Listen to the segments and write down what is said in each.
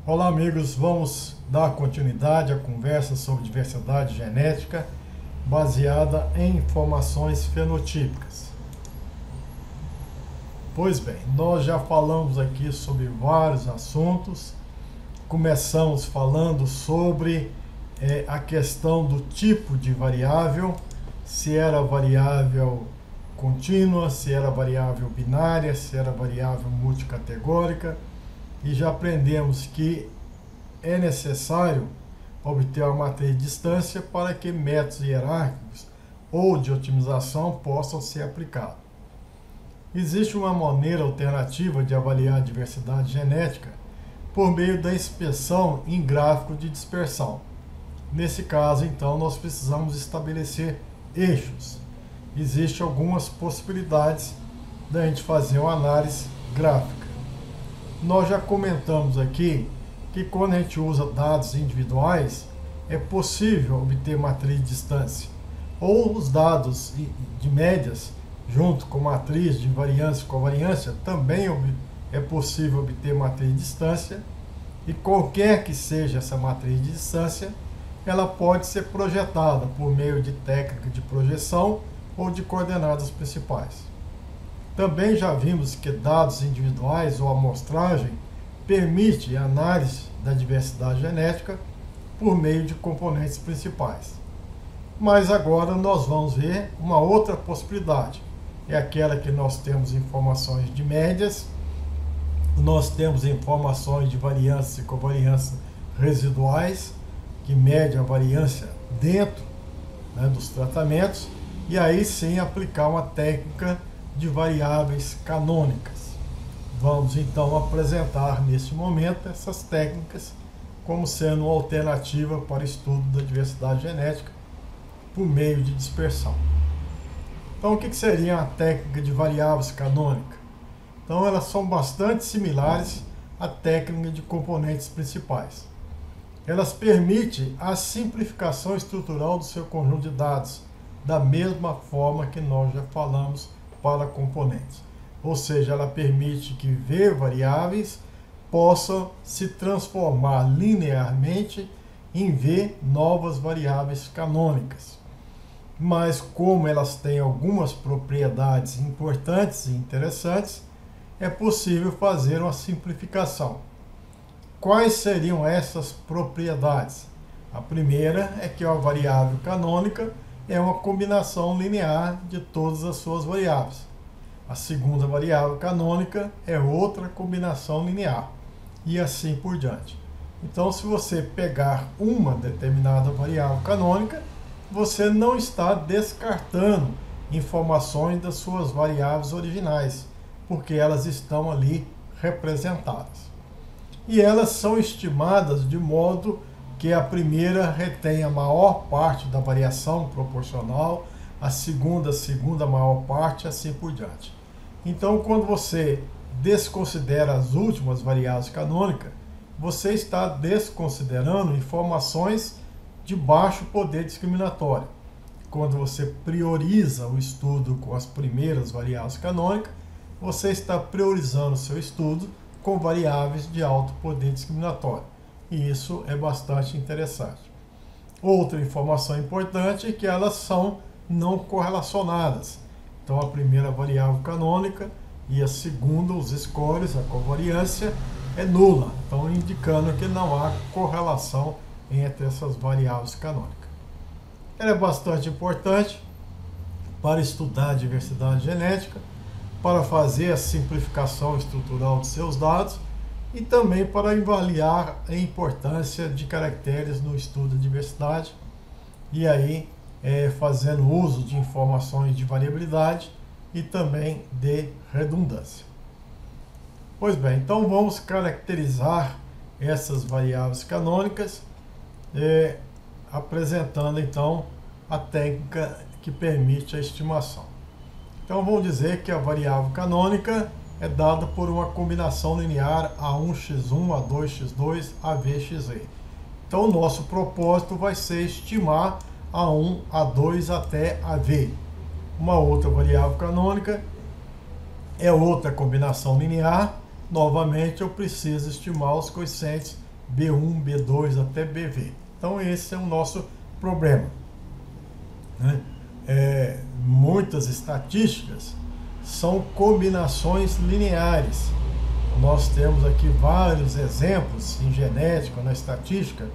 Olá amigos, vamos dar continuidade à conversa sobre diversidade genética baseada em informações fenotípicas. Pois bem, nós já falamos aqui sobre vários assuntos. Começamos falando sobre a questão do tipo de variável, se era variável contínua, se era variável binária, se era variável multicategórica. E já aprendemos que é necessário obter uma matriz de distância para que métodos hierárquicos ou de otimização possam ser aplicados. Existe uma maneira alternativa de avaliar a diversidade genética por meio da inspeção em gráfico de dispersão. Nesse caso, então, nós precisamos estabelecer eixos. Existem algumas possibilidades da gente fazer uma análise gráfica. Nós já comentamos aqui que quando a gente usa dados individuais, é possível obter matriz de distância. Ou os dados de médias, junto com matriz de variância e covariância, também é possível obter matriz de distância. E qualquer que seja essa matriz de distância, ela pode ser projetada por meio de técnica de projeção ou de coordenadas principais. Também já vimos que dados individuais ou amostragem permite a análise da diversidade genética por meio de componentes principais. Mas agora nós vamos ver uma outra possibilidade. É aquela que nós temos informações de médias, nós temos informações de variância e covariância residuais, que mede a variância dentro, dos tratamentos, e aí sim aplicar uma técnica de variáveis canônicas. Vamos então apresentar neste momento essas técnicas como sendo uma alternativa para o estudo da diversidade genética por meio de dispersão. Então, o que seria a técnica de variáveis canônica? Então, elas são bastante similares à técnica de componentes principais. Elas permitem a simplificação estrutural do seu conjunto de dados, da mesma forma que nós já falamos para componentes. Ou seja, ela permite que V variáveis possam se transformar linearmente em V novas variáveis canônicas. Mas como elas têm algumas propriedades importantes e interessantes, é possível fazer uma simplificação. Quais seriam essas propriedades? A primeira é que a variável canônica é uma combinação linear de todas as suas variáveis. A segunda variável canônica é outra combinação linear, e assim por diante. Então, se você pegar uma determinada variável canônica, você não está descartando informações das suas variáveis originais, porque elas estão ali representadas. E elas são estimadas de modo que a primeira retém a maior parte da variação proporcional, a segunda maior parte, assim por diante. Então, quando você desconsidera as últimas variáveis canônicas, você está desconsiderando informações de baixo poder discriminatório. Quando você prioriza o estudo com as primeiras variáveis canônicas, você está priorizando o seu estudo com variáveis de alto poder discriminatório. E isso é bastante interessante. Outra informação importante é que elas são não correlacionadas. Então, a primeira variável canônica e a segunda, os scores, a covariância, é nula. Então, indicando que não há correlação entre essas variáveis canônicas. Ela é bastante importante para estudar a diversidade genética, para fazer a simplificação estrutural de seus dados, e também para avaliar a importância de caracteres no estudo da diversidade, e aí fazendo uso de informações de variabilidade e também de redundância. Pois bem, então vamos caracterizar essas variáveis canônicas, apresentando então a técnica que permite a estimação. Então vamos dizer que a variável canônica é dada por uma combinação linear A1x1, A2x2, AVXE. Então o nosso propósito vai ser estimar A1, A2 até AV. Uma outra variável canônica é outra combinação linear. Novamente eu preciso estimar os coeficientes B1, B2 até BV. Então esse é o nosso problema, né? Muitas estatísticas são combinações lineares. Nós temos aqui vários exemplos em genética, na estatística,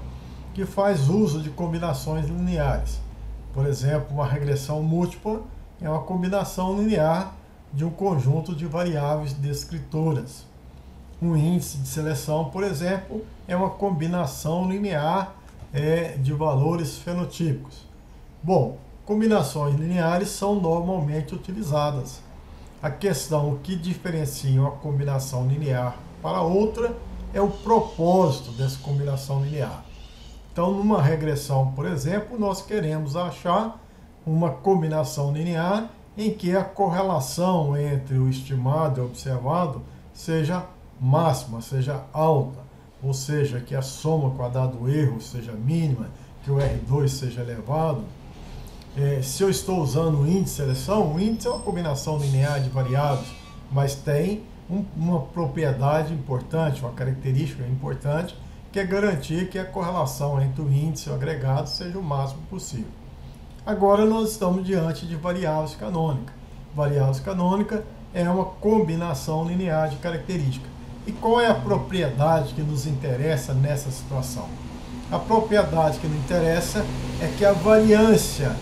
que faz uso de combinações lineares. Por exemplo, uma regressão múltipla é uma combinação linear de um conjunto de variáveis descritoras. Um índice de seleção, por exemplo, é uma combinação linear de valores fenotípicos. Bom, combinações lineares são normalmente utilizadas. A questão que diferencia uma combinação linear para outra é o propósito dessa combinação linear. Então, numa regressão, por exemplo, nós queremos achar uma combinação linear em que a correlação entre o estimado e o observado seja máxima, seja alta, ou seja, que a soma quadrada do erro seja mínima, que o R2 seja elevado. Se eu estou usando o índice de seleção, o índice é uma combinação linear de variáveis, mas tem uma propriedade importante, uma característica importante, que é garantir que a correlação entre o índice e o agregado seja o máximo possível. Agora nós estamos diante de variáveis canônicas. Variáveis canônicas é uma combinação linear de características. E qual é a propriedade que nos interessa nessa situação? A propriedade que nos interessa é que a variância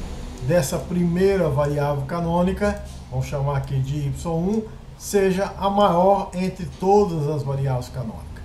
dessa primeira variável canônica, vamos chamar aqui de y1, seja a maior entre todas as variáveis canônicas.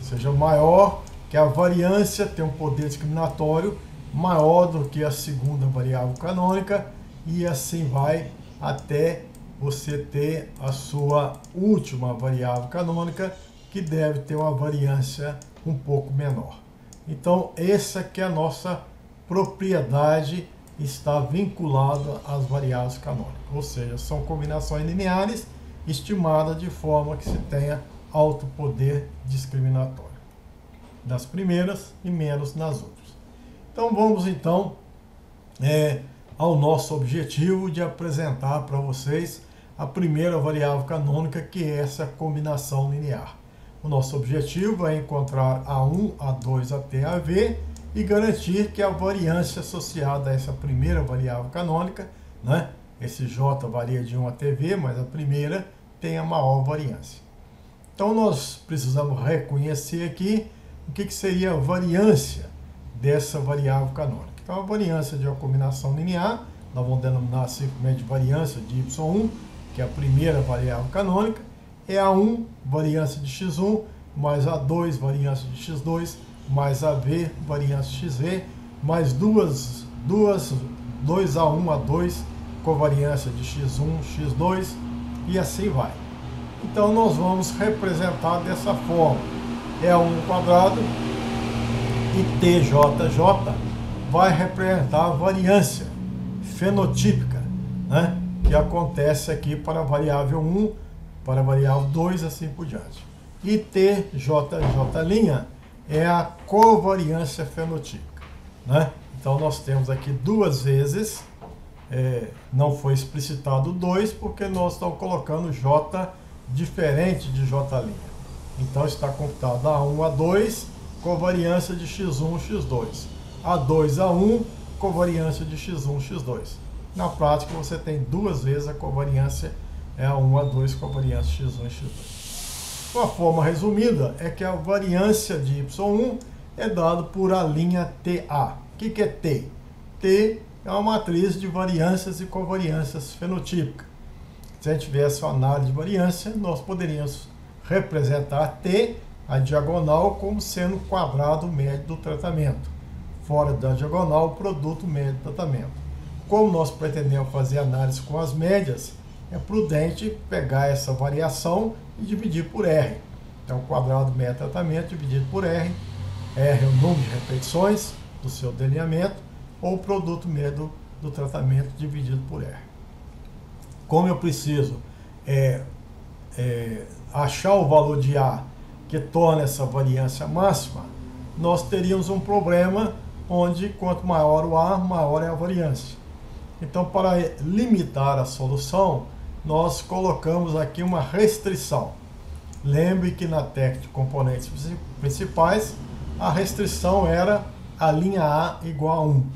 Seja maior que a variância tem um poder discriminatório maior do que a segunda variável canônica, e assim vai até você ter a sua última variável canônica, que deve ter uma variância um pouco menor. Então, essa que é a nossa propriedade, está vinculada às variáveis canônicas, ou seja, são combinações lineares estimadas de forma que se tenha alto poder discriminatório das primeiras e menos nas outras. Então vamos então ao nosso objetivo de apresentar para vocês a primeira variável canônica, que é essa combinação linear. O nosso objetivo é encontrar A1, A2 até AV e garantir que a variância associada a essa primeira variável canônica, né, esse J varia de 1 até V, mas a primeira tem a maior variância. Então nós precisamos reconhecer aqui o que seria a variância dessa variável canônica. Então a variância de uma combinação linear, nós vamos denominar simplesmente variância de Y1, que é a primeira variável canônica, é A1, variância de X1, mais A2, variância de X2, mais AV, variância de XV, mais 2A1, A2, covariância de X1, X2, e assim vai. Então nós vamos representar dessa forma. A1 quadrado e TJJ vai representar a variância fenotípica, né, que acontece aqui para a variável 1, para a variável 2, assim por diante. E TJJ' é a covariância fenotípica, né? Então nós temos aqui duas vezes, não foi explicitado 2, porque nós estamos colocando J diferente de J'. Então está computado A1, A2, covariância de X1, X2. A2, A1, covariância de X1, X2. Na prática você tem duas vezes a covariância A1, A2, covariância X1 e X2. Uma forma resumida é que a variância de Y1 é dada por a linha TA. O que é T? T é uma matriz de variâncias e covariâncias fenotípicas. Se a gente tivesse uma análise de variância, nós poderíamos representar T, a diagonal, como sendo o quadrado médio do tratamento. Fora da diagonal, o produto médio do tratamento. Como nós pretendemos fazer análise com as médias, é prudente pegar essa variação e dividir por R. Então, o quadrado médio do tratamento dividido por R. R é o número de repetições do seu delineamento, ou o produto médio do tratamento dividido por R. Como eu preciso achar o valor de A que torna essa variância máxima, nós teríamos um problema onde quanto maior o A, maior é a variância. Então, para limitar a solução, nós colocamos aqui uma restrição. Lembre que na técnica de componentes principais, a restrição era a linha A igual a 1.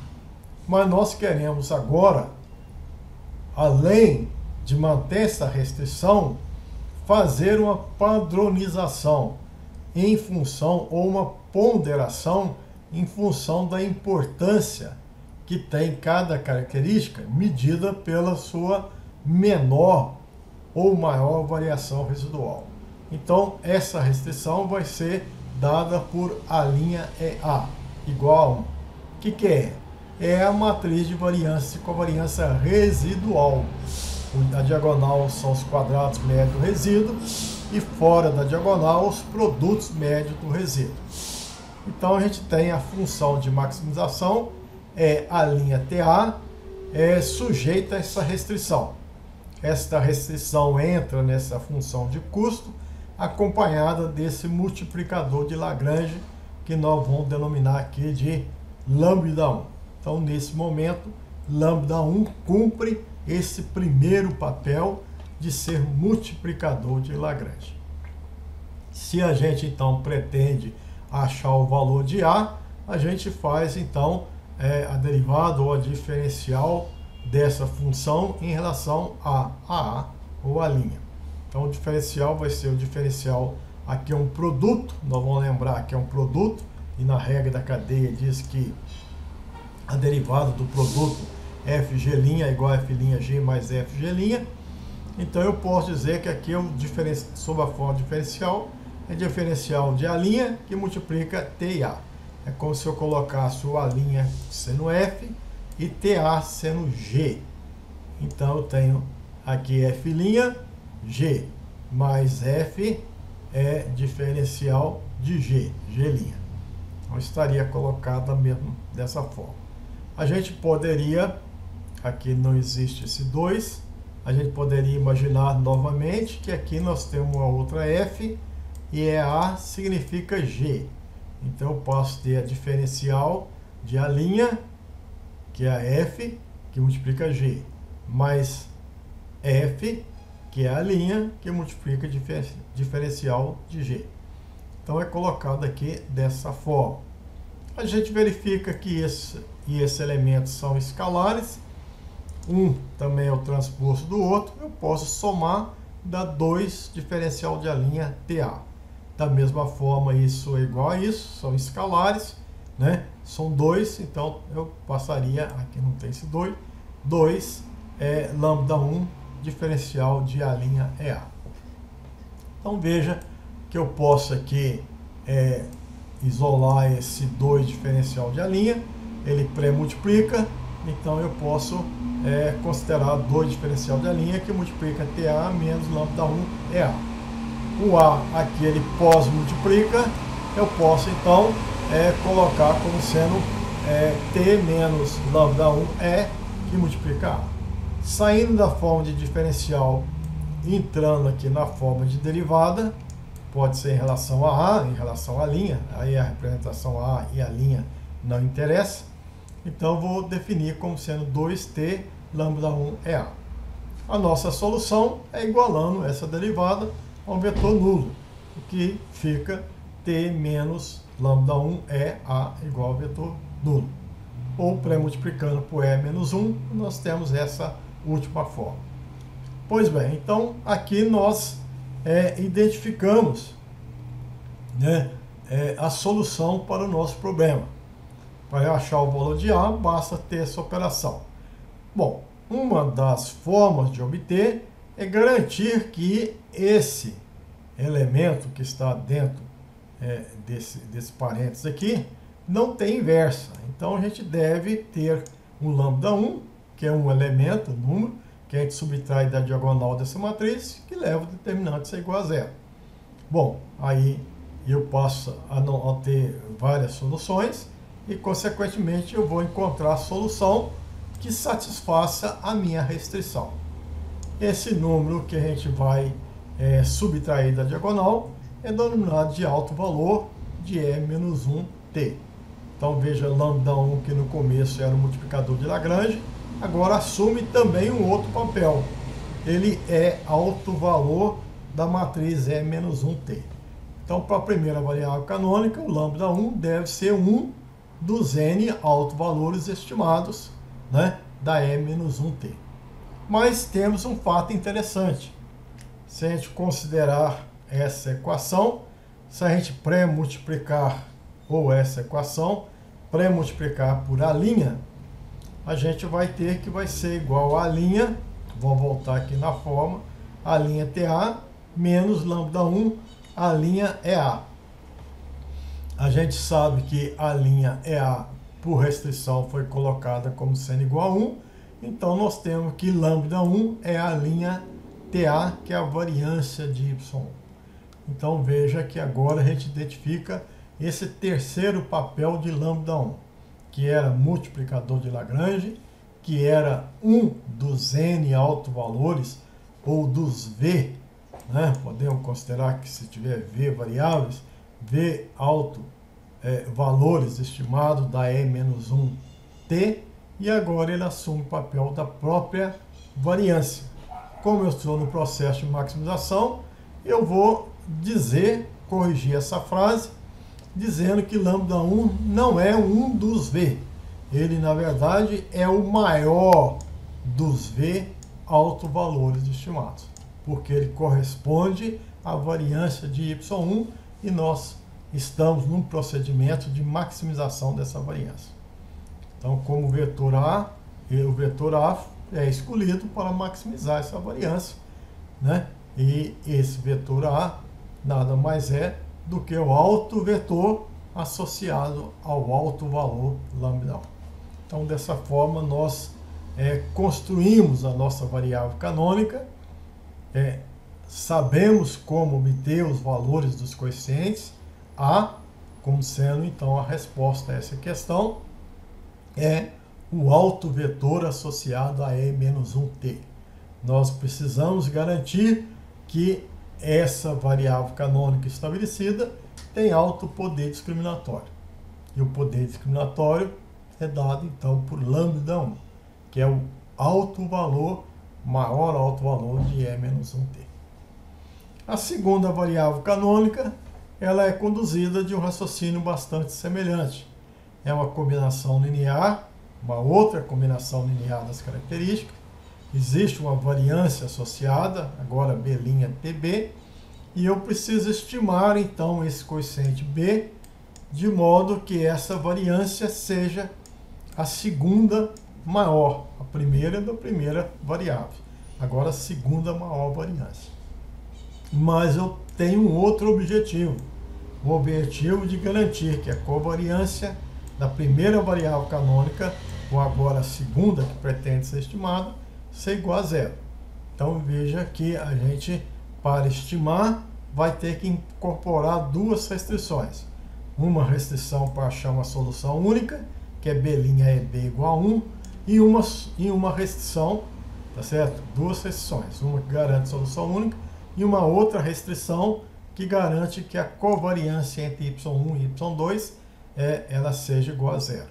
Mas nós queremos agora, além de manter essa restrição, fazer uma padronização em função, ou uma ponderação em função da importância que tem cada característica, medida pela sua menor ou maior variação residual. Então, essa restrição vai ser dada por a linha EA, igual a 1. O que é? É a matriz de variância e covariância residual. A diagonal são os quadrados médios do resíduo e fora da diagonal os produtos médios do resíduo. Então a gente tem a função de maximização, a linha TA, sujeita a essa restrição. Esta restrição entra nessa função de custo, acompanhada desse multiplicador de Lagrange, que nós vamos denominar aqui de lambda 1. Então, nesse momento, lambda 1 cumpre esse primeiro papel de ser multiplicador de Lagrange. Se a gente, então, pretende achar o valor de A, a gente faz, então, a derivada ou a diferencial dessa função em relação a A ou a linha. Então, o diferencial vai ser o diferencial, aqui é um produto, nós vamos lembrar que é um produto, e na regra da cadeia diz que a derivada do produto FG' é igual a F'G mais FG'. Então eu posso dizer que aqui sob a forma diferencial, é diferencial de A' que multiplica T e A. É como se eu colocasse o A' sendo F e TA sendo G. Então eu tenho aqui F'G mais F é diferencial de G, G'. Então estaria colocada mesmo dessa forma. A gente poderia, aqui não existe esse 2, a gente poderia imaginar novamente que aqui nós temos uma outra F e A significa G. Então eu posso ter a diferencial de A', que é a F, que multiplica G, mais F, que é a linha, que multiplica diferencial de G. Então é colocado aqui dessa forma. A gente verifica que esses elementos são escalares, um também é o transposto do outro, eu posso somar, dá 2 diferencial de A' TA. Da mesma forma, isso é igual a isso, são escalares, né? São 2, então eu passaria, aqui não tem esse 2 é lambda 1 diferencial de A' EA. Então veja que eu posso aqui isolar esse 2 diferencial de A', ele pré-multiplica, então eu posso considerar 2 diferencial de A' que multiplica TA menos lambda 1 EA. O A aqui ele pós-multiplica, eu posso então colocar como sendo T menos lambda 1 E que multiplica A. Saindo da forma de diferencial, entrando aqui na forma de derivada, pode ser em relação a A, em relação à linha, aí a representação A e a linha não interessa. Então vou definir como sendo 2t lambda 1 é A. A nossa solução é igualando essa derivada ao vetor nulo, o que fica t menos lambda 1 é A igual ao vetor nulo. Ou pré-multiplicando por E menos 1, nós temos essa última forma. Pois bem, então aqui nós identificamos, né, a solução para o nosso problema. Para achar o valor de A, basta ter essa operação. Bom, uma das formas de obter é garantir que esse elemento que está dentro desse parênteses aqui não tem inversa. Então a gente deve ter um lambda 1, que é um elemento, um número, que a gente subtrai da diagonal dessa matriz, que leva o determinante a ser igual a zero. Bom, aí eu passo a ter várias soluções e, consequentemente, eu vou encontrar a solução que satisfaça a minha restrição. Esse número que a gente vai subtrair da diagonal é denominado de alto valor de E menos 1t. Então veja, lambda 1 que no começo era o multiplicador de Lagrange, agora assume também um outro papel. Ele é alto valor da matriz E menos 1t. Então, para a primeira variável canônica, o lambda 1 deve ser um dos n autovalores estimados, né, da E-1t. Mas temos um fato interessante. Se a gente considerar essa equação, se a gente pré-multiplicar, ou essa equação, pré-multiplicar por a linha, a gente vai ter que vai ser igual a linha, vou voltar aqui na forma, a linha TA menos lambda 1, a linha EA. A gente sabe que a linha EA, por restrição, foi colocada como sendo igual a 1, então nós temos que lambda 1 é a linha TA, que é a variância de Y1. Então veja que agora a gente identifica esse terceiro papel de lambda 1, que era multiplicador de Lagrange, que era um dos n autovalores, ou dos V, né? Podemos considerar que se tiver V variáveis, V valores estimados da E-1t, e agora ele assume o papel da própria variância. Como eu estou no processo de maximização, eu vou corrigir essa frase, dizendo que lambda 1 não é um dos V. Ele, na verdade, é o maior dos V autovalores estimados, porque ele corresponde à variância de Y1 e nós estamos num procedimento de maximização dessa variância. Então, como o vetor A é escolhido para maximizar essa variância, né? E esse vetor A nada mais é do que o alto vetor associado ao alto valor lambda 1. Então, dessa forma, nós construímos a nossa variável canônica, sabemos como obter os valores dos coeficientes, A, como sendo, então, a resposta a essa questão, é o alto vetor associado a E-1t. Nós precisamos garantir que essa variável canônica estabelecida tem alto poder discriminatório. E o poder discriminatório é dado, então, por lambda 1, que é o maior alto valor de E-1t. A segunda variável canônica, ela é conduzida de um raciocínio bastante semelhante. É uma combinação linear, uma outra combinação linear das características. Existe uma variância associada, agora B'Tb, e eu preciso estimar, então, esse coeficiente B, de modo que essa variância seja a segunda maior. A primeira é da primeira variável. Agora, a segunda maior variância. Mas eu tenho um outro objetivo. O objetivo de garantir que a covariância da primeira variável canônica, ou agora a segunda que pretende ser estimada, seja igual a zero. Então veja que a gente, para estimar, vai ter que incorporar duas restrições. Uma restrição para achar uma solução única, que é B'Eb igual a 1, e uma restrição, tá certo? Duas restrições, uma que garante solução única e uma outra restrição que garante que a covariância entre Y1 e Y2 ela seja igual a zero.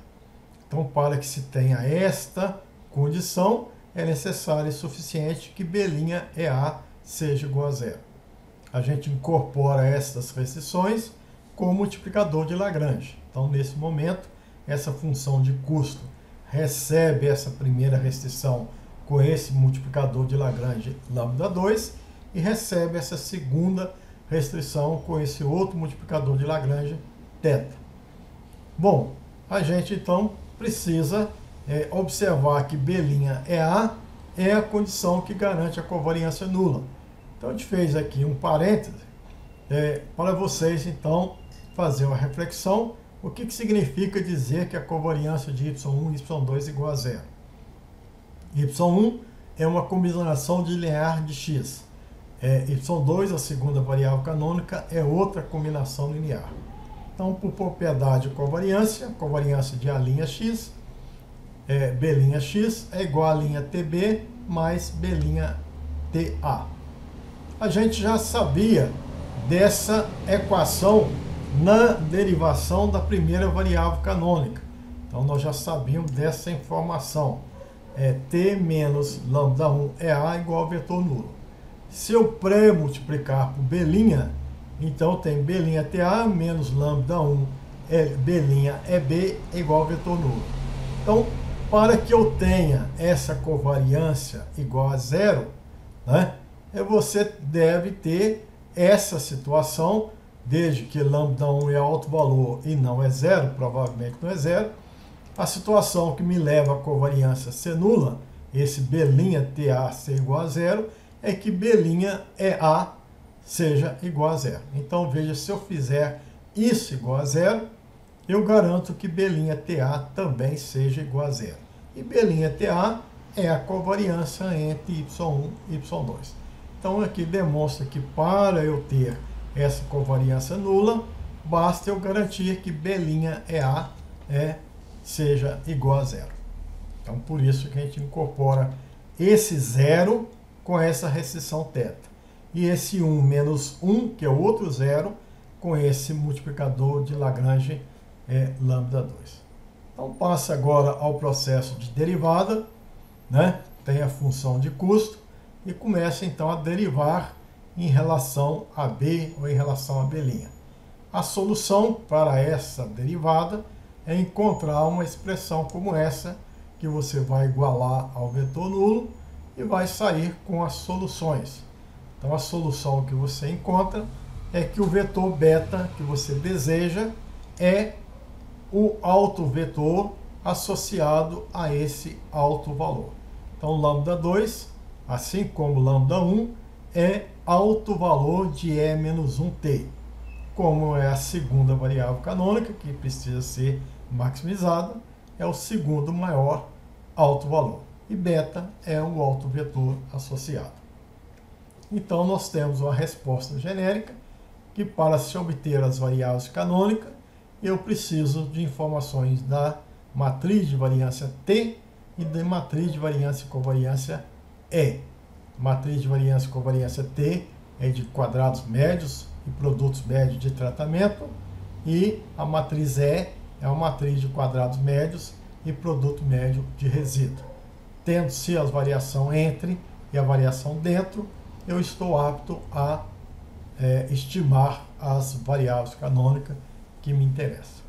Então, para que se tenha esta condição, é necessário e suficiente que B'Ea seja igual a zero. A gente incorpora estas restrições com o multiplicador de Lagrange. Então, nesse momento, essa função de custo recebe essa primeira restrição com esse multiplicador de Lagrange lambda 2 e recebe essa segunda restrição com esse outro multiplicador de Lagrange θ. Bom, a gente então precisa observar que B'Ea é a condição que garante a covariância nula. Então a gente fez aqui um parêntese para vocês então fazer uma reflexão. O que significa dizer que a covariância de Y1 e Y2 é igual a zero? Y1 é uma combinação de linear de x. Y2, a segunda variável canônica, é outra combinação linear. Então, por propriedade de covariância de A'x, B'x é igual a linha TB mais B'TA. A gente já sabia dessa equação na derivação da primeira variável canônica. Então, nós já sabíamos dessa informação. T menos lambda 1 é A igual a vetor nulo. Se eu pré-multiplicar por B', Então tem B'TA menos lambda 1 B'EB é igual a vetor nulo. Então, para que eu tenha essa covariância igual a zero, né, você deve ter essa situação, desde que lambda 1 é alto valor e não é zero, provavelmente não é zero, a situação que me leva a covariância ser nula, esse B'TA ser igual a zero, é que B'EA seja igual a zero. Então veja, se eu fizer isso igual a zero, eu garanto que B'TA também seja igual a zero. E B'TA é a covariância entre Y1 e Y2. Então aqui demonstra que para eu ter essa covariância nula, basta eu garantir que B'EA seja igual a zero. Então por isso que a gente incorpora esse zero com essa restrição θ. E esse 1 menos 1, que é o outro zero, com esse multiplicador de Lagrange lambda 2. Então passa agora ao processo de derivada, né? Tem a função de custo e começa então a derivar em relação a B ou em relação a B'. A solução para essa derivada é encontrar uma expressão como essa, que você vai igualar ao vetor nulo e vai sair com as soluções. Então a solução que você encontra é que o vetor beta que você deseja é o alto vetor associado a esse alto valor. Então lambda 2, assim como lambda 1, é alto valor de E-1t. Como é a segunda variável canônica, que precisa ser maximizada, é o segundo maior alto valor. E beta é o alto vetor associado. Então nós temos uma resposta genérica, que para se obter as variáveis canônicas, eu preciso de informações da matriz de variância T e da matriz de variância e covariância E. Matriz de variância e covariância T é de quadrados médios e produtos médios de tratamento, e a matriz E é uma matriz de quadrados médios e produto médio de resíduo. Tendo-se a variação entre e a variação dentro, eu estou apto a estimar as variáveis canônicas que me interessam.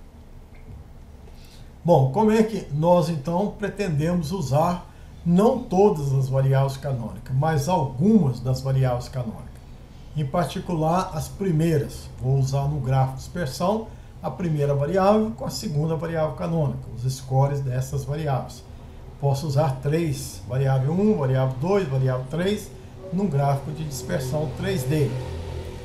Bom, como é que nós então pretendemos usar não todas as variáveis canônicas, mas algumas das variáveis canônicas? Em particular, as primeiras. Vou usar no gráfico de dispersão a primeira variável com a segunda variável canônica, os scores dessas variáveis. Posso usar três, variável 1, variável 2, variável 3, num gráfico de dispersão 3D.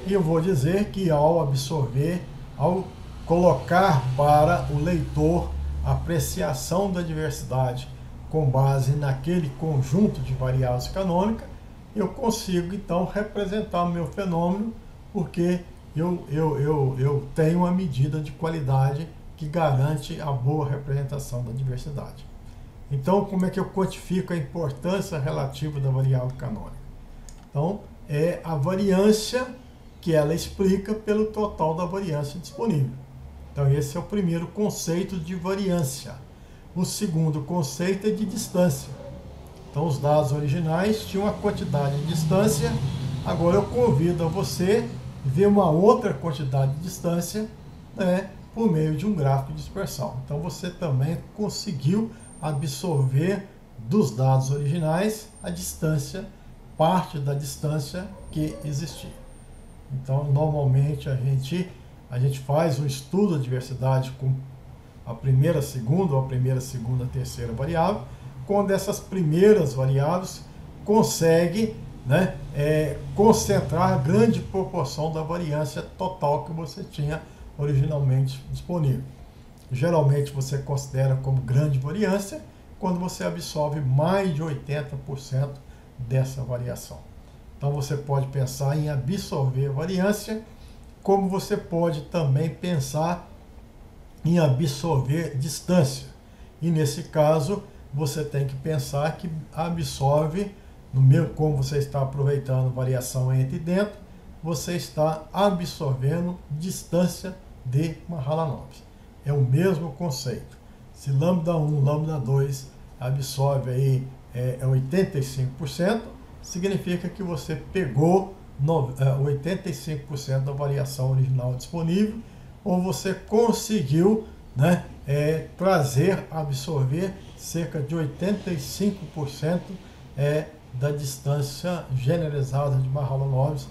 E eu vou dizer que ao absorver, ao colocar para o leitor a apreciação da diversidade com base naquele conjunto de variáveis canônicas, eu consigo então representar o meu fenômeno, porque eu tenho uma medida de qualidade que garante a boa representação da diversidade. Então, como é que eu quantifico a importância relativa da variável canônica? Então, é a variância que ela explica pelo total da variância disponível. Então, esse é o primeiro conceito de variância. O segundo conceito é de distância. Então, os dados originais tinham uma quantidade de distância. Agora, eu convido a você a ver uma outra quantidade de distância, né, por meio de um gráfico de dispersão. Então, você também conseguiu absorver dos dados originais a distância, parte da distância que existia. Então, normalmente, a gente faz um estudo da diversidade com a primeira, segunda, ou a primeira, segunda, terceira variável, quando essas primeiras variáveis conseguem, né, concentrar a grande proporção da variância total que você tinha originalmente disponível. Geralmente você considera como grande variância quando você absorve mais de 80% dessa variação. Então você pode pensar em absorver variância, como você pode também pensar em absorver distância. E nesse caso, você tem que pensar que absorve, como você está aproveitando variação entre e dentro, você está absorvendo distância de Mahalanobis. É o mesmo conceito. Se lambda 1, lambda 2 absorve aí 85%, significa que você pegou 85% da variação original disponível, ou você conseguiu, né, absorver cerca de 85% da distância generalizada de Mahalanobis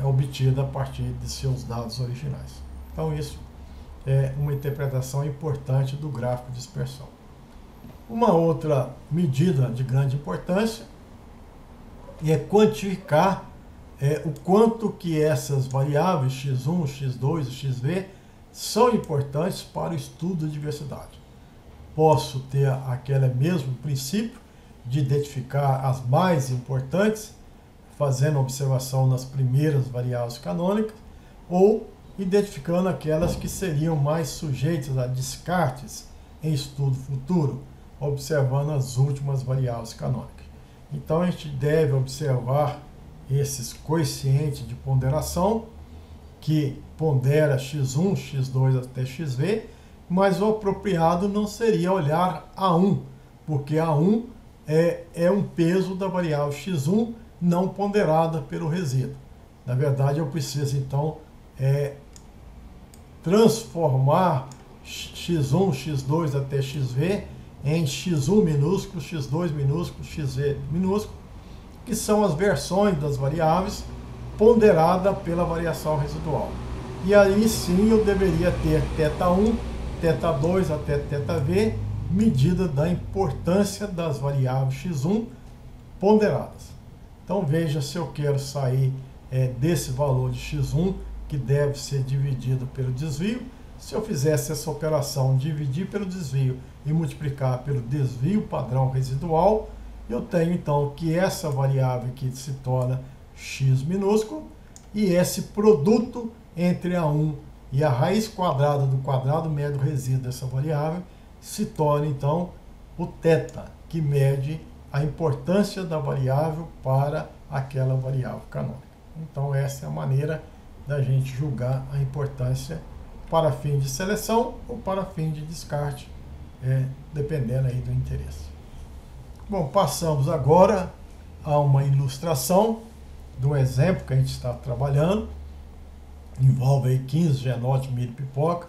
obtida a partir de seus dados originais. Então isso é uma interpretação importante do gráfico de dispersão. Uma outra medida de grande importância é quantificar o quanto que essas variáveis x1, x2 e xv são importantes para o estudo da diversidade. Posso ter aquele mesmo princípio de identificar as mais importantes, fazendo observação nas primeiras variáveis canônicas, ou identificando aquelas que seriam mais sujeitas a descartes em estudo futuro, observando as últimas variáveis canônicas. Então a gente deve observar esses coeficientes de ponderação, que pondera x1, x2 até xv, mas o apropriado não seria olhar A1, porque A1 é um peso da variável x1 não ponderada pelo resíduo. Na verdade, eu preciso, então, transformar x1, x2 até xv em x1 minúsculo, x2 minúsculo, xv minúsculo, que são as versões das variáveis ponderada pela variação residual. E aí sim eu deveria ter θ1, θ2 até θv, medida da importância das variáveis x1 ponderadas. Então veja se eu quero sair desse valor de x1, que deve ser dividido pelo desvio. Se eu fizesse essa operação, dividir pelo desvio e multiplicar pelo desvio padrão residual, eu tenho então que essa variável aqui se torna x minúsculo, e esse produto entre A1 e a raiz quadrada do quadrado médio resíduo dessa variável se torna então o θ, que mede a importância da variável para aquela variável canônica. Então essa é a maneira da gente julgar a importância para fim de seleção ou para fim de descarte, dependendo aí do interesse. Bom, passamos agora a uma ilustração de um exemplo que a gente está trabalhando. Envolve aí 15 genótipos de milho pipoca.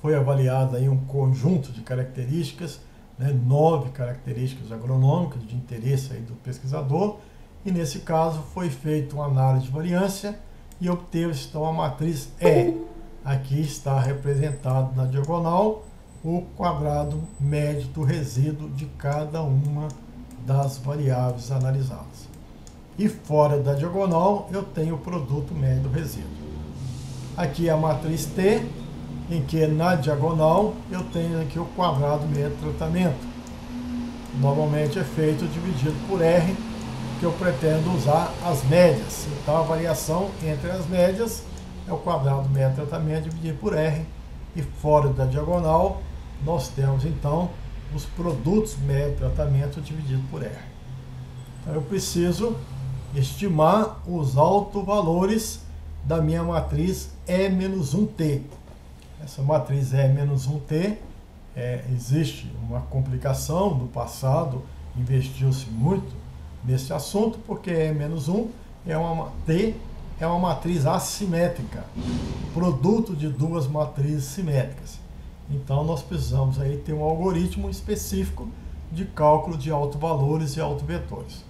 Foi avaliado aí um conjunto de características, 9 características agronômicas de interesse aí do pesquisador, e nesse caso foi feita uma análise de variância e obteve-se então a matriz E. Aqui está representado na diagonal o quadrado médio do resíduo de cada uma das variáveis analisadas. E fora da diagonal eu tenho o produto médio do resíduo. Aqui é a matriz T, em que na diagonal eu tenho aqui o quadrado médio do tratamento. Normalmente é feito dividido por R, que eu pretendo usar as médias. Então a variação entre as médias é o quadrado médio do tratamento dividido por R, e fora da diagonal nós temos então os produtos médio do tratamento dividido por R. Então eu preciso estimar os autovalores da minha matriz E-1T. Essa matriz E-1T, existe uma complicação. No passado investiu-se muito nesse assunto, porque E-1 é uma matriz assimétrica, produto de duas matrizes simétricas. Então nós precisamos aí ter um algoritmo específico de cálculo de autovalores e autovetores.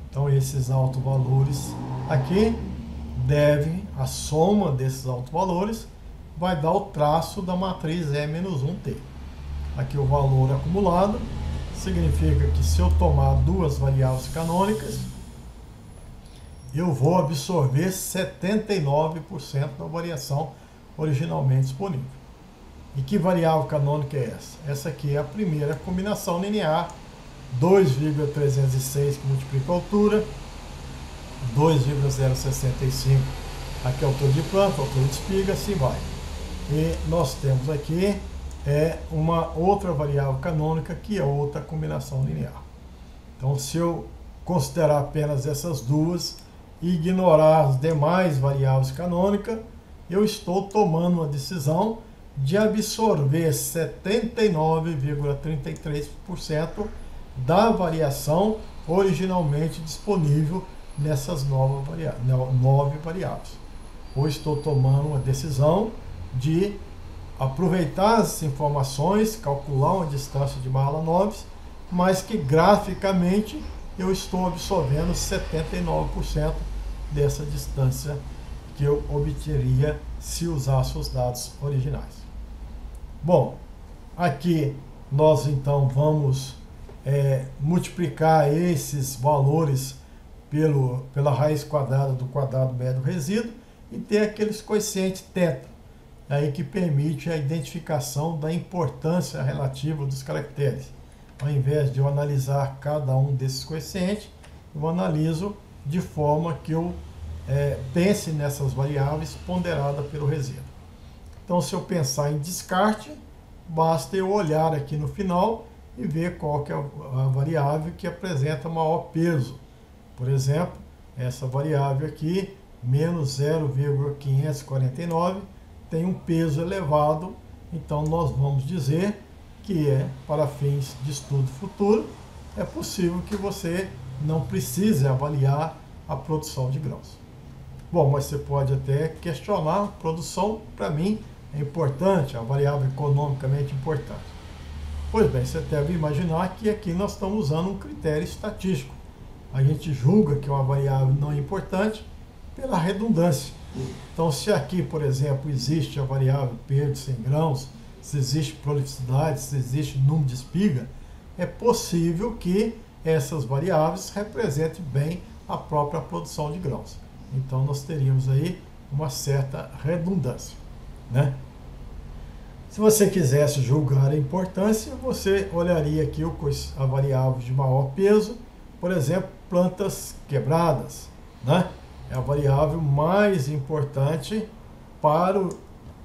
Então esses autovalores aqui a soma desses autovalores vai dar o traço da matriz E-1T. Aqui o valor acumulado significa que se eu tomar duas variáveis canônicas, eu vou absorver 79% da variação originalmente disponível. E que variável canônica é essa? Essa aqui é a primeira combinação linear, 2,306 que multiplica a altura, 2,065 aqui é a altura de planta, a altura de espiga, assim vai. E nós temos aqui uma outra variável canônica, que é outra combinação linear. Então, se eu considerar apenas essas duas e ignorar as demais variáveis canônicas, eu estou tomando uma decisão de absorver 79,33% da variação originalmente disponível nessas 9 variáveis. Ou estou tomando uma decisão de aproveitar as informações, calcular uma distância de Majorla Nobis, mas que graficamente eu estou absorvendo 79% dessa distância que eu obteria se usasse os dados originais. Bom, aqui nós então vamos multiplicar esses valores pela raiz quadrada do quadrado médio do resíduo e ter aqueles coeficientes θ, aí que permite a identificação da importância relativa dos caracteres. Ao invés de eu analisar cada um desses coeficientes, eu analiso de forma que eu pense nessas variáveis ponderadas pelo resíduo. Então, se eu pensar em descarte, basta eu olhar aqui no final e ver qual que é a variável que apresenta maior peso. Por exemplo, essa variável aqui, menos 0,549, tem um peso elevado, então nós vamos dizer que para fins de estudo futuro, é possível que você não precise avaliar a produção de grãos. Bom, mas você pode até questionar, a produção para mim é importante, a variável economicamente importante. Pois bem, você deve imaginar que aqui nós estamos usando um critério estatístico. A gente julga que uma variável não é importante pela redundância. Então, se aqui, por exemplo, existe a variável perda de 100 grãos, se existe prolificidade, se existe número de espiga, é possível que essas variáveis representem bem a própria produção de grãos. Então, nós teríamos aí uma certa redundância, né? Se você quisesse julgar a importância, você olharia aqui a variável de maior peso, por exemplo, plantas quebradas, né? É a variável mais importante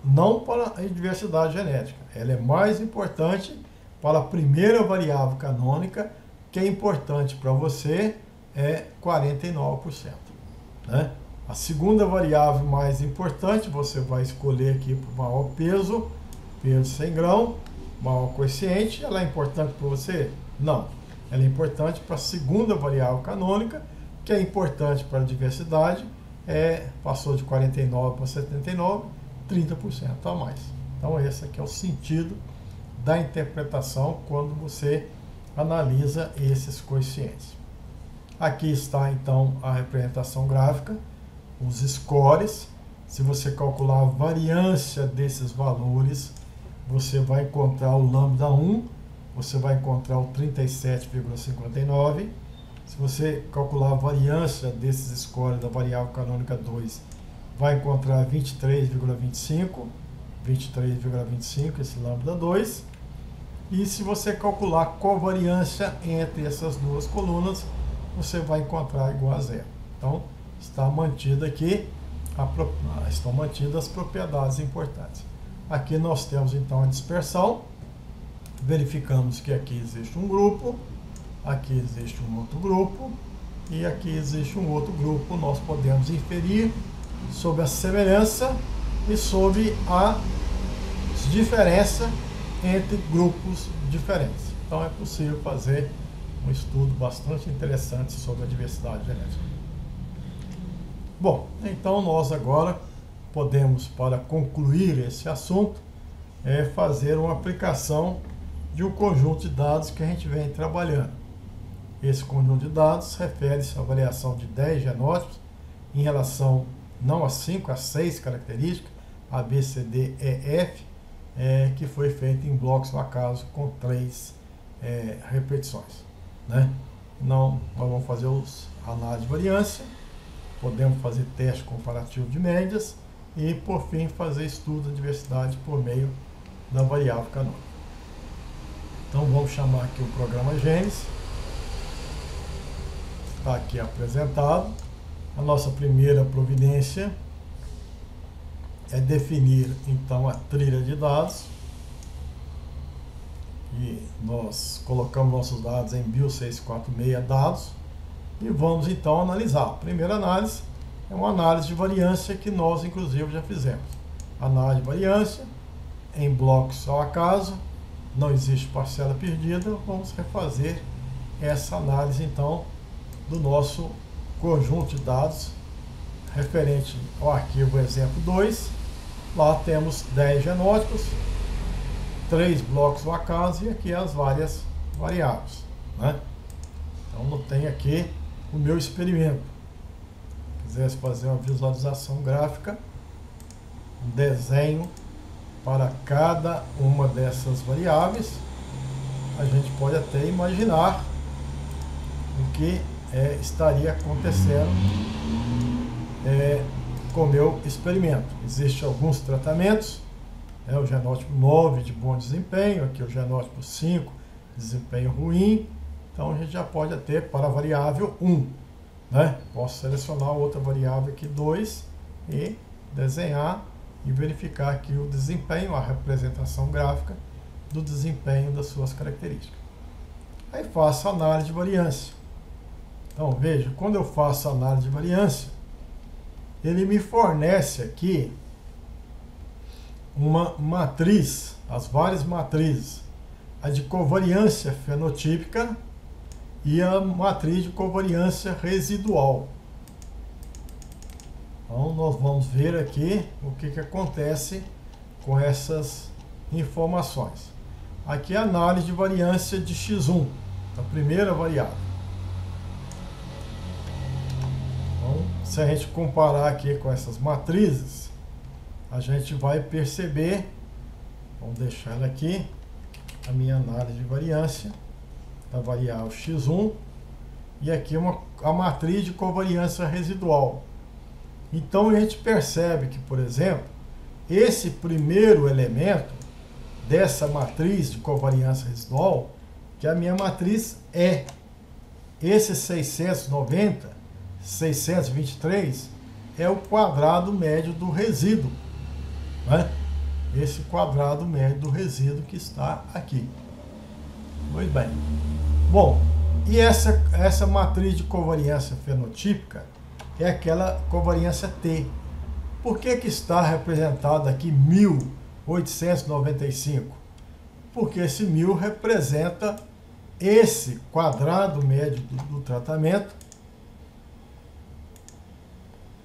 não para a diversidade genética. Ela é mais importante para a primeira variável canônica, que é importante para você, é 49%. Né? A segunda variável mais importante, você vai escolher aqui para o maior peso de 100 grãos, maior coeficiente. Ela é importante para você? Não. Ela é importante para a segunda variável canônica, que é importante para a diversidade, passou de 49 para 79, 30% a mais. Então esse aqui é o sentido da interpretação quando você analisa esses coeficientes. Aqui está então a representação gráfica, os scores. Se você calcular a variância desses valores, você vai encontrar o lambda 1, você vai encontrar o 37,59. Se você calcular a variância desses scores da variável canônica 2, vai encontrar 23,25, esse lambda 2. E se você calcular a covariância entre essas duas colunas, você vai encontrar igual a zero. Então, está mantida aqui, estão mantidas as propriedades importantes. Aqui nós temos então a dispersão. Verificamos que aqui existe um grupo, aqui existe um outro grupo e aqui existe um outro grupo. Nós podemos inferir sobre a semelhança e sobre a diferença entre grupos diferentes. Então é possível fazer um estudo bastante interessante sobre a diversidade genética. Bom, então nós agora podemos, para concluir esse assunto, fazer uma aplicação de um conjunto de dados que a gente vem trabalhando. Esse conjunto de dados refere-se à avaliação de 10 genótipos em relação não a 5, a 6 características, A, B, C, D, E, F, que foi feito em blocos no acaso com 3 repetições. Né? Nós vamos fazer análise de variância, podemos fazer teste comparativo de médias e, por fim, fazer estudo da diversidade por meio da variável canônica. Então, vamos chamar aqui o programa Gênesis. Está aqui apresentado. A nossa primeira providência é definir, então, a trilha de dados. E nós colocamos nossos dados em 1646 dados. E vamos, então, analisar. A primeira análise é uma análise de variância que nós, inclusive, já fizemos. Análise de variância em blocos ao acaso. Não existe parcela perdida. Vamos refazer essa análise, então, do nosso conjunto de dados referente ao arquivo exemplo 2. Lá temos 10 genótipos, 3 blocos vacantes e aqui as várias variáveis, né? Então não tem aqui o meu experimento. Se quisesse fazer uma visualização gráfica, um desenho para cada uma dessas variáveis, a gente pode até imaginar o que estaria acontecendo com o meu experimento. Existem alguns tratamentos, o genótipo 9 de bom desempenho, aqui o genótipo 5, desempenho ruim. Então a gente já pode ter para a variável 1, né? Posso selecionar outra variável aqui 2 e desenhar e verificar aqui o desempenho, a representação gráfica do desempenho das suas características. Aí faço a análise de variância. Então veja, quando eu faço a análise de variância, ele me fornece aqui uma matriz, as várias matrizes, a de covariância fenotípica e a matriz de covariância residual. Então nós vamos ver aqui o que acontece com essas informações. Aqui é a análise de variância de x1, a primeira variável. Então, se a gente comparar aqui com essas matrizes, a gente vai perceber, vamos deixar ela aqui, a minha análise de variância da variável x1 e aqui a matriz de covariância residual. Então a gente percebe que, por exemplo, esse primeiro elemento dessa matriz de covariância residual, que a minha matriz é esse 690, 623, é o quadrado médio do resíduo, né? Esse quadrado médio do resíduo que está aqui. Muito bem. Bom, e essa matriz de covariância fenotípica é aquela covariância T. Por que está representada aqui 1895? Porque esse 1000 representa esse quadrado médio do tratamento.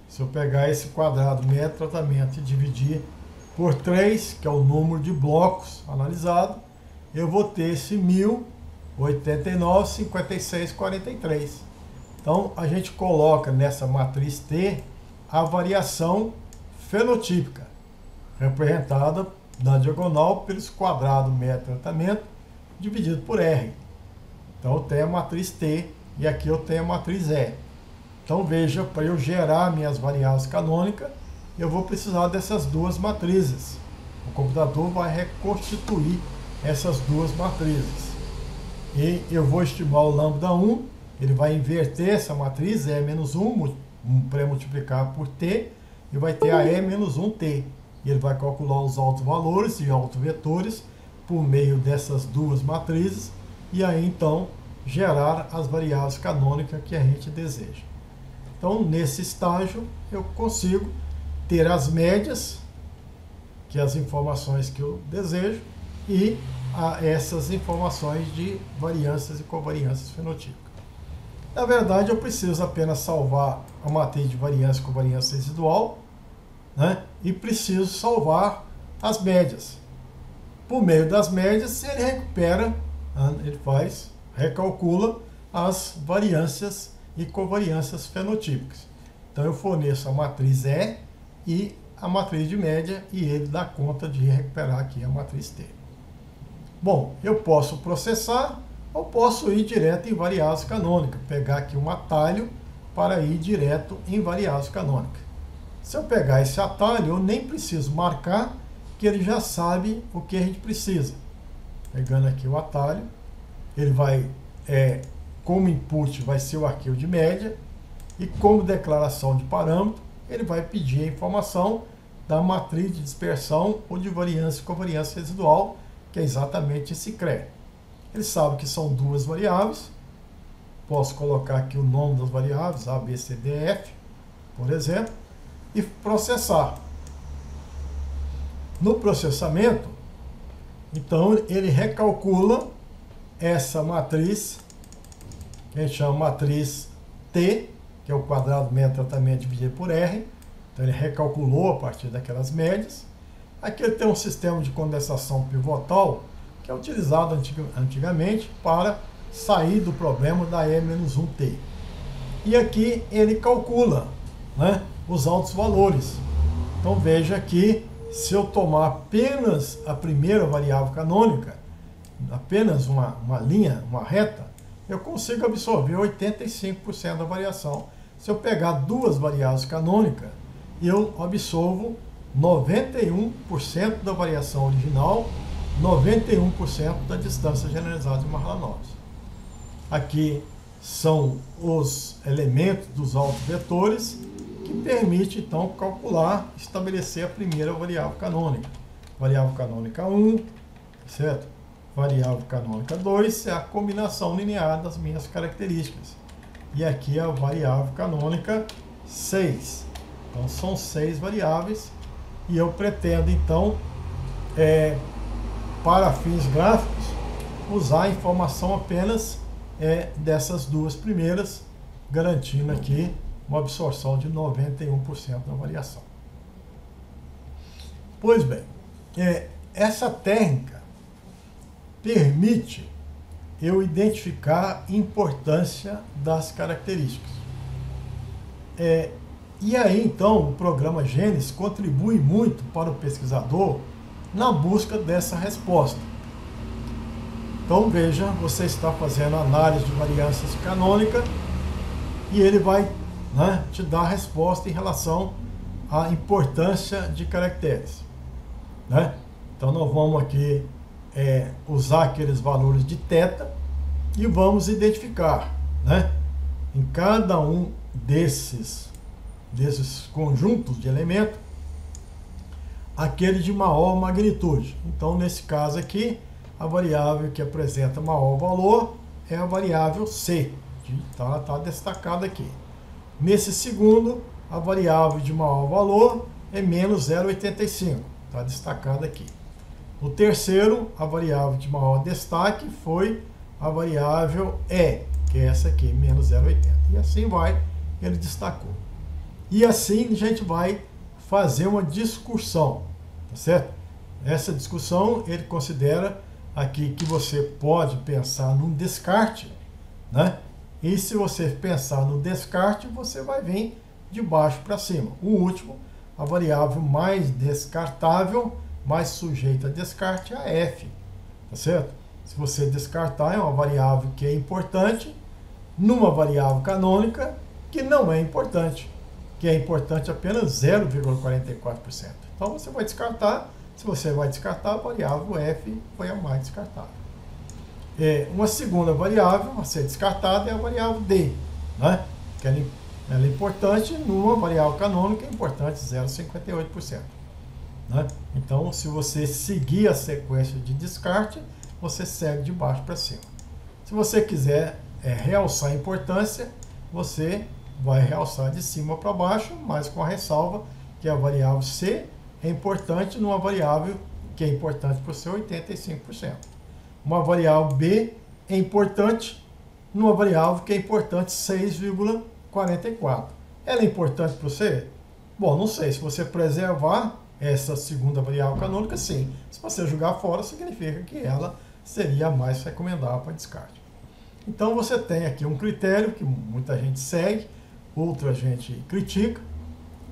Se eu pegar esse quadrado médio do tratamento e dividir por 3, que é o número de blocos analisado, eu vou ter esse 1089,5643. Então, a gente coloca nessa matriz T a variação fenotípica, representada na diagonal pelos quadrados médio de tratamento, dividido por R. Então, eu tenho a matriz T e aqui eu tenho a matriz E. Então, veja, para eu gerar minhas variáveis canônicas, eu vou precisar dessas duas matrizes. O computador vai reconstituir essas duas matrizes. E eu vou estimar o lambda 1, ele vai inverter essa matriz, E-1, pré-multiplicar por T, e vai ter a E-1T. E ele vai calcular os autovalores e autovetores por meio dessas duas matrizes, e aí então gerar as variáveis canônicas que a gente deseja. Então, nesse estágio, eu consigo ter as médias, que é as informações que eu desejo, e essas informações de variâncias e covariâncias fenotípicas. Na verdade, eu preciso apenas salvar a matriz de variância e covariância residual, né? E preciso salvar as médias. Por meio das médias, ele recupera, recalcula as variâncias e covariâncias fenotípicas. Então eu forneço a matriz E e a matriz de média e ele dá conta de recuperar aqui a matriz T. Bom, eu posso processar ou posso ir direto em variáveis canônicas, pegar aqui um atalho para ir direto em variáveis canônicas. Se eu pegar esse atalho, eu nem preciso marcar, que ele já sabe o que a gente precisa. Pegando aqui o atalho, ele vai, como input vai ser o arquivo de média, e como declaração de parâmetro, ele vai pedir a informação da matriz de dispersão ou de variância e covariância residual, que é exatamente esse CRE. Ele sabe que são duas variáveis. Posso colocar aqui o nome das variáveis, A, B, C, D, F, por exemplo, e processar. No processamento, então, ele recalcula essa matriz, que a gente chama matriz T, que é o quadrado médio de tratamento dividido por R. Então ele recalculou a partir daquelas médias. Aqui ele tem um sistema de condensação pivotal, que é utilizado antigamente para sair do problema da E-1T. E aqui ele calcula, né, os altos valores. Então veja que se eu tomar apenas a primeira variável canônica, apenas uma linha, uma reta, eu consigo absorver 85% da variação. Se eu pegar duas variáveis canônicas, eu absorvo 91% da variação original, 91% da distância generalizada de Mahalanobis. Aqui são os elementos dos autovetores que permite então calcular, estabelecer a primeira variável canônica. Variável canônica 1, certo? Variável canônica 2 é a combinação linear das minhas características. E aqui a variável canônica 6. Então são 6 variáveis e eu pretendo então, para fins gráficos, usar a informação apenas dessas duas primeiras, garantindo aqui uma absorção de 91% da variação. Pois bem, essa técnica permite eu identificar a importância das características. E aí, então, o programa GENESIS contribui muito para o pesquisador na busca dessa resposta. Então, veja, você está fazendo análise de variâncias canônicas e ele vai, né, te dar a resposta em relação à importância de caracteres, né? Então, nós vamos aqui usar aqueles valores de θ e vamos identificar, né, em cada um desses conjuntos de elementos, aquele de maior magnitude. Então, nesse caso aqui, a variável que apresenta maior valor é a variável C. Então, ela está destacada aqui. Nesse segundo, a variável de maior valor é menos 0,85. Está destacada aqui. No terceiro, a variável de maior destaque foi a variável E, que é essa aqui, menos 0,80. E assim vai, ele destacou. E assim a gente vai fazer uma discussão, tá certo? Essa discussão ele considera aqui que você pode pensar num descarte, né? E se você pensar no descarte, você vai vir de baixo para cima. O último, a variável mais descartável, mais sujeita a descarte, é a F, tá certo? Se você descartar, é uma variável que é importante numa variável canônica que não é importante, que é importante apenas 0,44%. Então você vai descartar. Se você vai descartar, a variável F foi a mais descartável. Uma segunda variável a ser descartada é a variável D, né? Que ela é importante numa variável canônica, é importante 0,58%. Né? Então, se você seguir a sequência de descarte, você segue de baixo para cima. Se você quiser realçar a importância, você vai realçar de cima para baixo, mas com a ressalva que a variável C é importante numa variável que é importante para o seu 85%. Uma variável B é importante numa variável que é importante 6,44%. Ela é importante para você? Bom, não sei. Se você preservar essa segunda variável canônica, sim. Se você jogar fora, significa que ela seria a mais recomendável para descarte. Então você tem aqui um critério que muita gente segue, outra gente critica,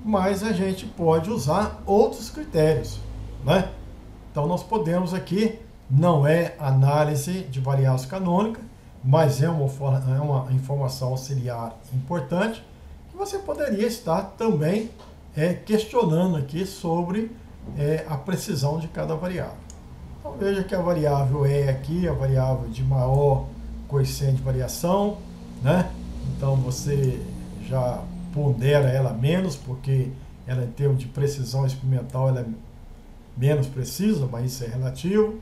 mas a gente pode usar outros critérios, né? Então nós podemos aqui, não é análise de variáveis canônicas, mas é uma informação auxiliar importante, que você poderia estar também questionando aqui sobre a precisão de cada variável. Então veja que a variável E aqui, a variável de maior coeficiente de variação, né? Então você já pondera ela menos, porque ela, em termos de precisão experimental, ela é menos precisa, mas isso é relativo.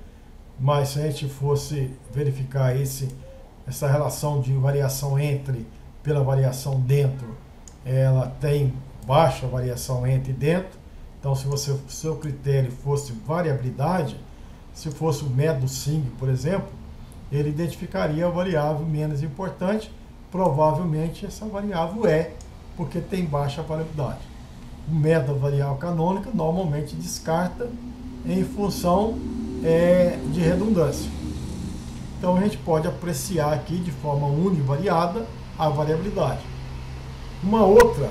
Mas se a gente fosse verificar essa relação de variação entre pela variação dentro, ela tem baixa variação entre e dentro. Então, se seu critério fosse variabilidade, se fosse o método SING, por exemplo, ele identificaria a variável menos importante, provavelmente essa variável é, porque tem baixa variabilidade. O método da variável canônica normalmente descarta em função de redundância. Então a gente pode apreciar aqui de forma univariada a variabilidade. Uma outra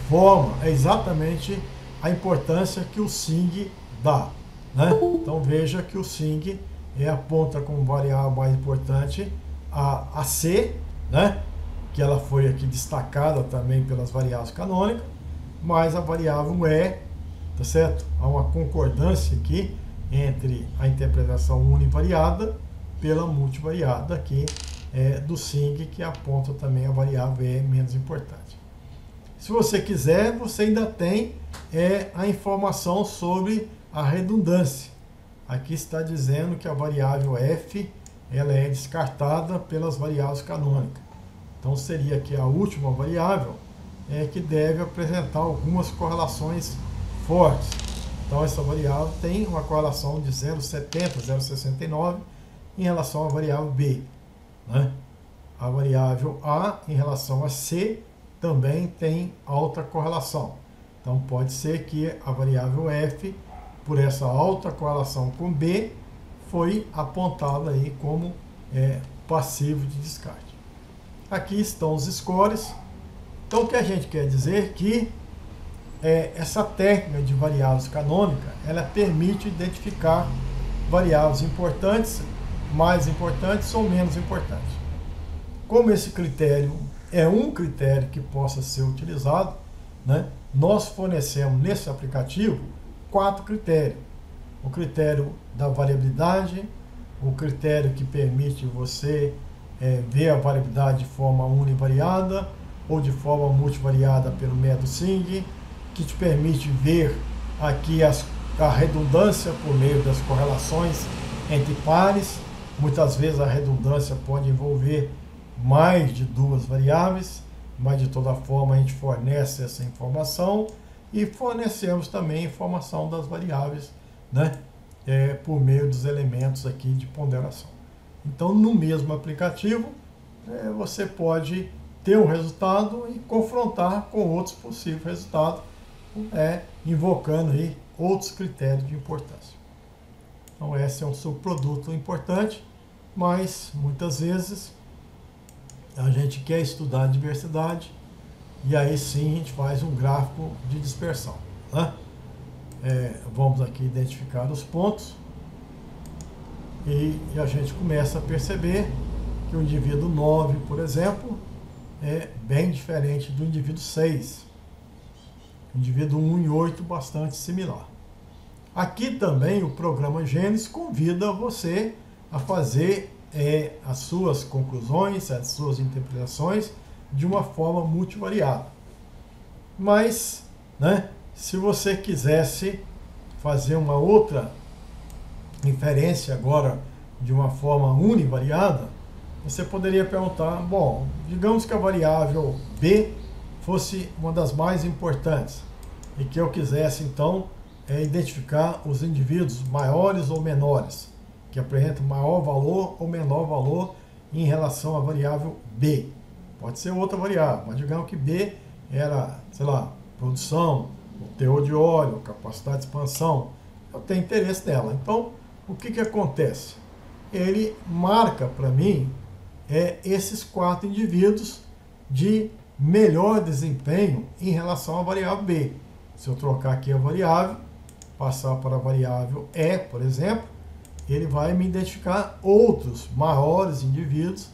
forma é exatamente a importância que o SING dá, né? Então veja que o SING aponta como variável mais importante a C, né? Que ela foi aqui destacada também pelas variáveis canônicas, mas a variável E, tá certo? Há uma concordância aqui entre a interpretação univariada pela multivariada aqui do SING, que aponta também a variável E menos importante. Se você quiser, você ainda tem a informação sobre a redundância. Aqui está dizendo que a variável F ela é descartada pelas variáveis canônicas. Então seria aqui a última variável que deve apresentar algumas correlações fortes. Então essa variável tem uma correlação de 0,70, 0,69 em relação à variável B, né? A variável A em relação a C também tem alta correlação. Então pode ser que a variável F, por essa alta correlação com B, foi apontada aí como passivo de descarte. Aqui estão os scores. Então o que a gente quer dizer que essa técnica de variáveis canônica, ela permite identificar variáveis importantes, mais importantes ou menos importantes. Como esse critério é um critério que possa ser utilizado, né, nós fornecemos nesse aplicativo 4 critérios. O critério da variabilidade, o critério que permite você ver a variabilidade de forma univariada ou de forma multivariada pelo método SING, que te permite ver aqui a redundância por meio das correlações entre pares. Muitas vezes a redundância pode envolver mais de 2 variáveis, mas de toda forma a gente fornece essa informação e fornecemos também a informação das variáveis, né, por meio dos elementos aqui de ponderação. Então no mesmo aplicativo você pode ter um resultado e confrontar com outros possíveis resultados, invocando aí outros critérios de importância. Então esse é um subproduto importante, mas muitas vezes a gente quer estudar a diversidade e aí sim a gente faz um gráfico de dispersão, né? Vamos aqui identificar os pontos e a gente começa a perceber que o indivíduo 9, por exemplo, é bem diferente do indivíduo 6. O indivíduo 1 e 8 bastante similar. Aqui também o programa Gênesis convida você a fazer as suas conclusões, as suas interpretações de uma forma multivariada. Mas, né, se você quisesse fazer uma outra inferência agora de uma forma univariada, você poderia perguntar, bom, digamos que a variável B fosse uma das mais importantes e que eu quisesse então identificar os indivíduos maiores ou menores, que apresentam maior valor ou menor valor em relação à variável B. Pode ser outra variável, mas digamos que B era, sei lá, produção, o teor de óleo, capacidade de expansão. Eu tenho interesse nela. Então, o que acontece? Ele marca para mim esses 4 indivíduos de melhor desempenho em relação à variável B. Se eu trocar aqui a variável, passar para a variável E, por exemplo, ele vai me identificar outros maiores indivíduos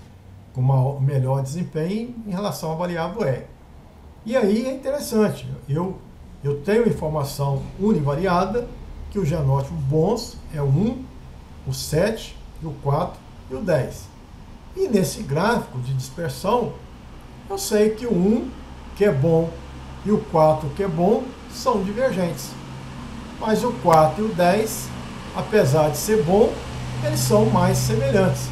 com melhor desempenho em relação à variável E. E aí é interessante, eu tenho informação univariada, que os genótipos bons é o 1, o 7, o 4 e o 10. E nesse gráfico de dispersão, eu sei que o 1, que é bom, e o 4, que é bom, são divergentes. Mas o 4 e o 10, apesar de ser bom, eles são mais semelhantes.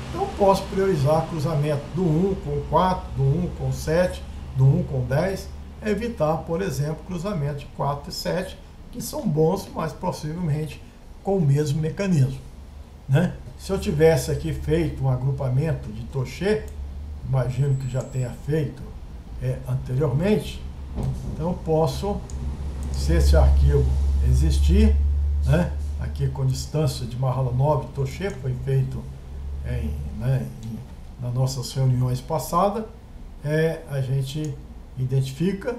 Então eu posso priorizar cruzamento do 1 com o 4, do 1 com o 7, do 1 com o 10, evitar, por exemplo, cruzamento de 4 e 7, que são bons, mas possivelmente com o mesmo mecanismo, né? Se eu tivesse aqui feito um agrupamento de Touchet, imagino que já tenha feito anteriormente. Então eu posso, se esse arquivo existir, né, aqui com distância de Mahalanobis Toshé, foi feito nas nossas reuniões passadas, a gente identifica,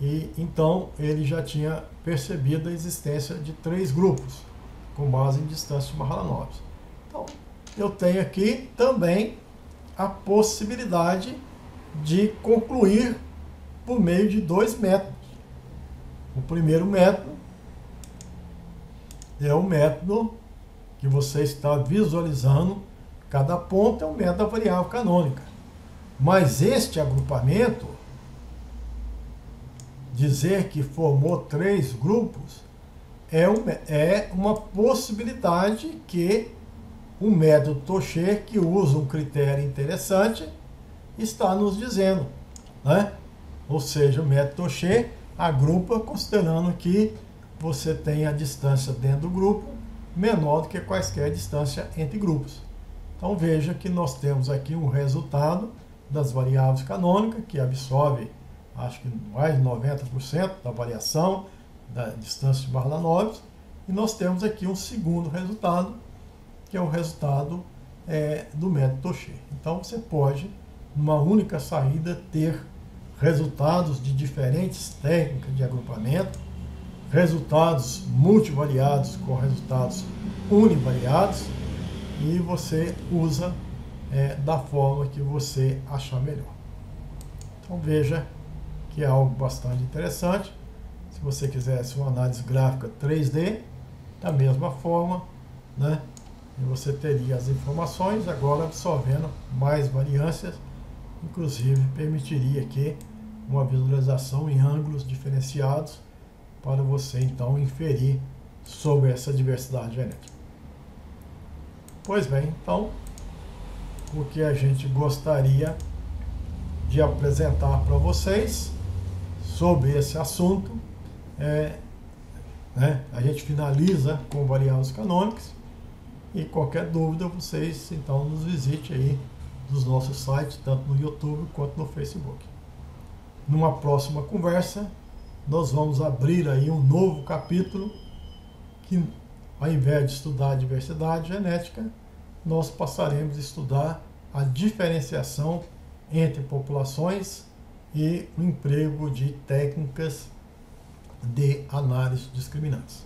e então ele já tinha percebido a existência de 3 grupos, com base em distância de Mahalanobis. Então, eu tenho aqui também a possibilidade de concluir por meio de 2 métodos. O primeiro método é o método que você está visualizando. Cada ponto é um método da variável canônica. Mas este agrupamento, dizer que formou 3 grupos, é uma possibilidade que o método Toshé, que usa um critério interessante, está nos dizendo, né? Ou seja, o método Toshé agrupa considerando que você tem a distância dentro do grupo menor do que quaisquer distância entre grupos. Então veja que nós temos aqui um resultado das variáveis canônicas, que absorve, acho que mais de 90% da variação da distância de Mahalanobis, e nós temos aqui um segundo resultado, que é o resultado do método Toshé. Então você pode, numa única saída, ter resultados de diferentes técnicas de agrupamento, resultados multivariados com resultados univariados, e você usa da forma que você achar melhor. Então veja que é algo bastante interessante. Se você quisesse uma análise gráfica 3D, da mesma forma, né? E você teria as informações agora absorvendo mais variâncias, inclusive permitiria aqui uma visualização em ângulos diferenciados para você então inferir sobre essa diversidade genética. Pois bem, então o que a gente gostaria de apresentar para vocês sobre esse assunto a gente finaliza com variáveis canônicas, e qualquer dúvida vocês então nos visite aí nos nossos sites, tanto no YouTube quanto no Facebook. Numa próxima conversa nós vamos abrir aí um novo capítulo que, ao invés de estudar a diversidade genética, nós passaremos a estudar a diferenciação entre populações e o emprego de técnicas de análise discriminantes.